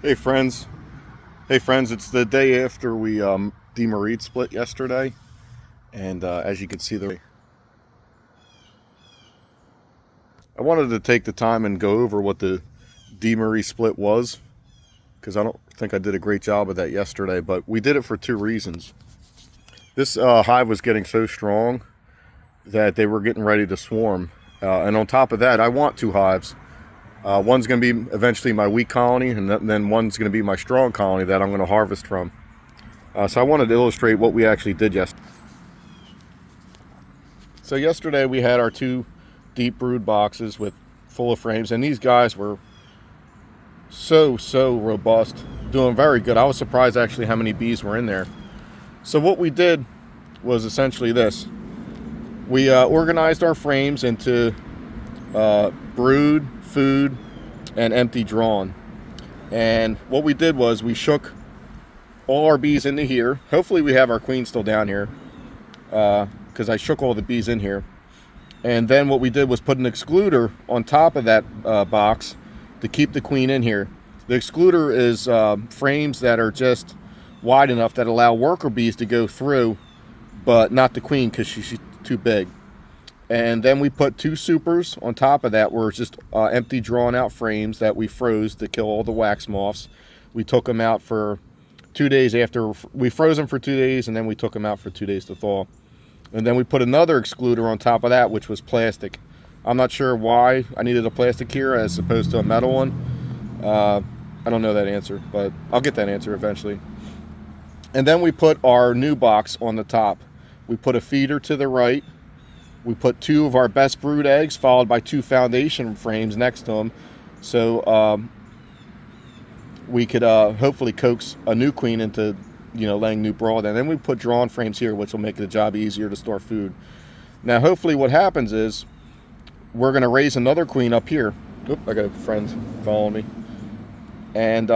Hey friends, it's the day after we demarried split yesterday, and as you can see, I wanted to take the time and go over what the demarrie split was, because I don't think I did a great job of that yesterday, but we did it for two reasons. This hive was getting so strong that they were getting ready to swarm, and on top of that, I want two hives. One's going to be eventually my weak colony, and then one's going to be my strong colony that I'm going to harvest from. So I wanted to illustrate what we actually did yesterday. So yesterday we had our two deep brood boxes full of frames, and these guys were so robust, doing very good. I was surprised actually how many bees were in there. So what we did was essentially this. We organized our frames into brood, food, and empty drawn. And what we did was we shook all our bees into here. Hopefully we have our queen still down here, because I shook all the bees in here. And then what we did was put an excluder on top of that box to keep the queen in here. The excluder is frames that are just wide enough that allow worker bees to go through, but not the queen because she's too big. And then we put two supers on top of that, were just empty drawn out frames that we froze to kill all the wax moths. We took them out for 2 days after we froze them for 2 days, and then we took them out for 2 days to thaw. And then we put another excluder on top of that, which was plastic. I'm not sure why I needed a plastic here as opposed to a metal one. I don't know that answer, but I'll get that answer eventually. And then we put our new box on the top. We put a feeder to the right. We put two of our best brood eggs followed by two foundation frames next to them. So we could hopefully coax a new queen into laying new brood. And then we put drawn frames here, which will make the job easier to store food. Now hopefully what happens is we're going to raise another queen up here. Oop, I got a friend following me. And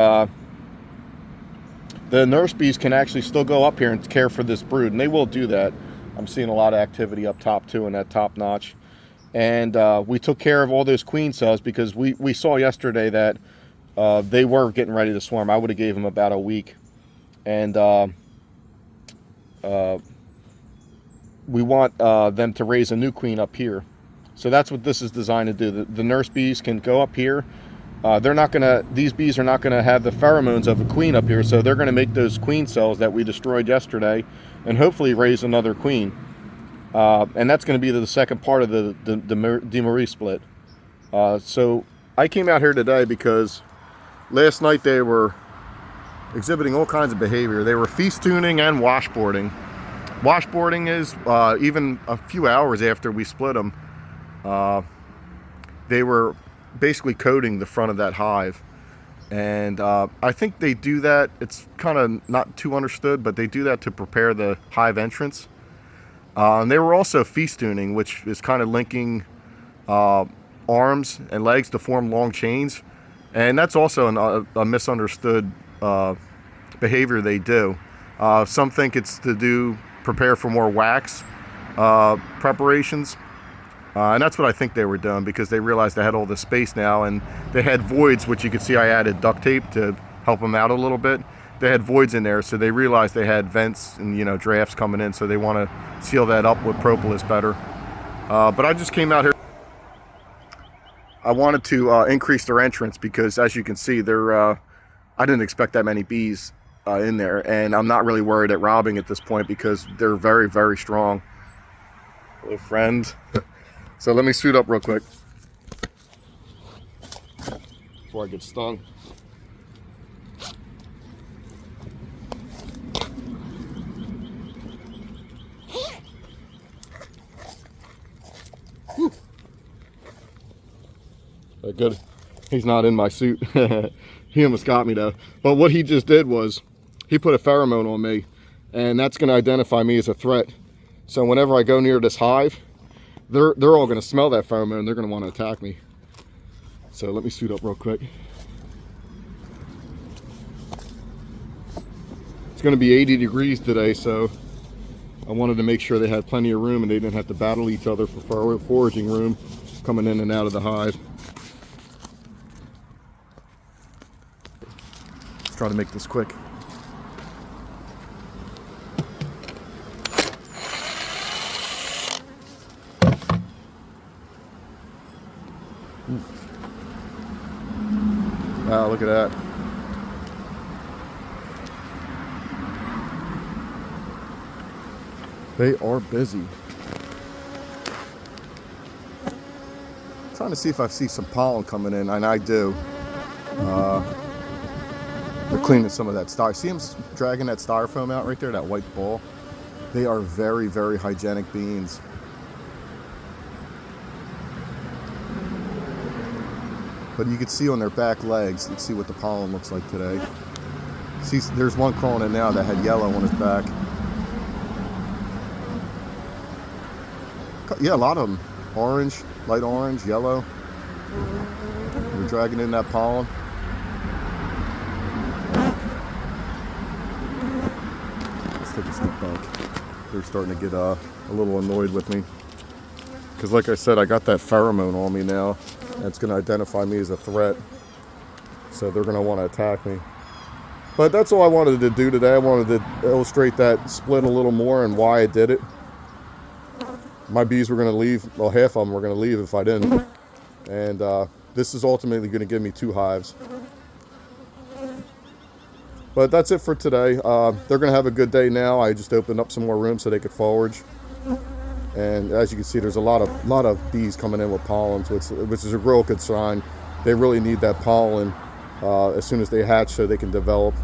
the nurse bees can actually still go up here and care for this brood, and they will do that. I'm seeing a lot of activity up top too in that top notch. And we took care of all those queen cells because we saw yesterday that they were getting ready to swarm. I would have gave them about a week. And we want them to raise a new queen up here. So that's what this is designed to do. The nurse bees can go up here. These bees are not gonna have the pheromones of a queen up here, so they're gonna make those queen cells that we destroyed yesterday and hopefully raise another queen. And that's gonna be the second part of the demarrie split. So I came out here today because last night they were exhibiting all kinds of behavior. They were feastooning and washboarding. Washboarding is even a few hours after we split them, they were basically coating the front of that hive. And I think they do that, it's kind of not too understood, but they do that to prepare the hive entrance. And they were also feastooning, which is kind of linking arms and legs to form long chains. And that's also a misunderstood behavior they do. Some think it's to prepare for more wax preparations. And that's what I think they were doing, because they realized they had all this space now, and they had voids, which you can see I added duct tape to help them out a little bit. They had voids in there, so they realized they had vents and drafts coming in, so they want to seal that up with propolis better. But I just came out here. I wanted to increase their entrance because, as you can see, I didn't expect that many bees in there, and I'm not really worried at robbing at this point because they're very, very strong. Hello, friend. So let me suit up real quick before I get stung. Whew. Good. He's not in my suit. He almost got me though. But what he just did was he put a pheromone on me, and that's going to identify me as a threat. So whenever I go near this hive, they're all going to smell that pheromone and they're going to want to attack me. So let me suit up real quick. It's going to be 80 degrees today, so I wanted to make sure they had plenty of room and they didn't have to battle each other for foraging room coming in and out of the hive. try to make this quick. Wow, look at that. They are busy. Trying to see if I see some pollen coming in, and I do. They're cleaning some of that styrofoam. See them dragging that styrofoam out right there, that white ball? They are very, very hygienic beans. But you can see on their back legs, let's see what the pollen looks like today. See, there's one crawling in now that had yellow on his back. Yeah, a lot of them. Orange, light orange, yellow. They're dragging in that pollen. Let's take a sneak back. They're starting to get a little annoyed with me. Because like I said, I got that pheromone on me now. That's going to identify me as a threat. So they're going to want to attack me. But that's all I wanted to do today. I wanted to illustrate that split a little more and why I did it. My bees were going to leave. Well, half of them were going to leave if I didn't. And this is ultimately going to give me 2 hives. But that's it for today. They're going to have a good day now. I just opened up some more room so they could forage. And as you can see, there's a lot of bees coming in with pollen, which is a real good sign. They really need that pollen as soon as they hatch so they can develop.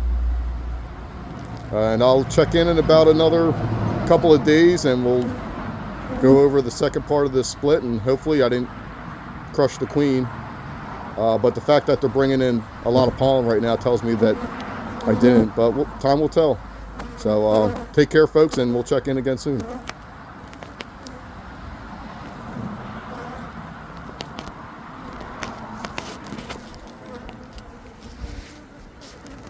And I'll check in about another couple of days and we'll go over the second part of this split, and hopefully I didn't crush the queen. But the fact that they're bringing in a lot of pollen right now tells me that I didn't, but time will tell. So take care, folks, and we'll check in again soon.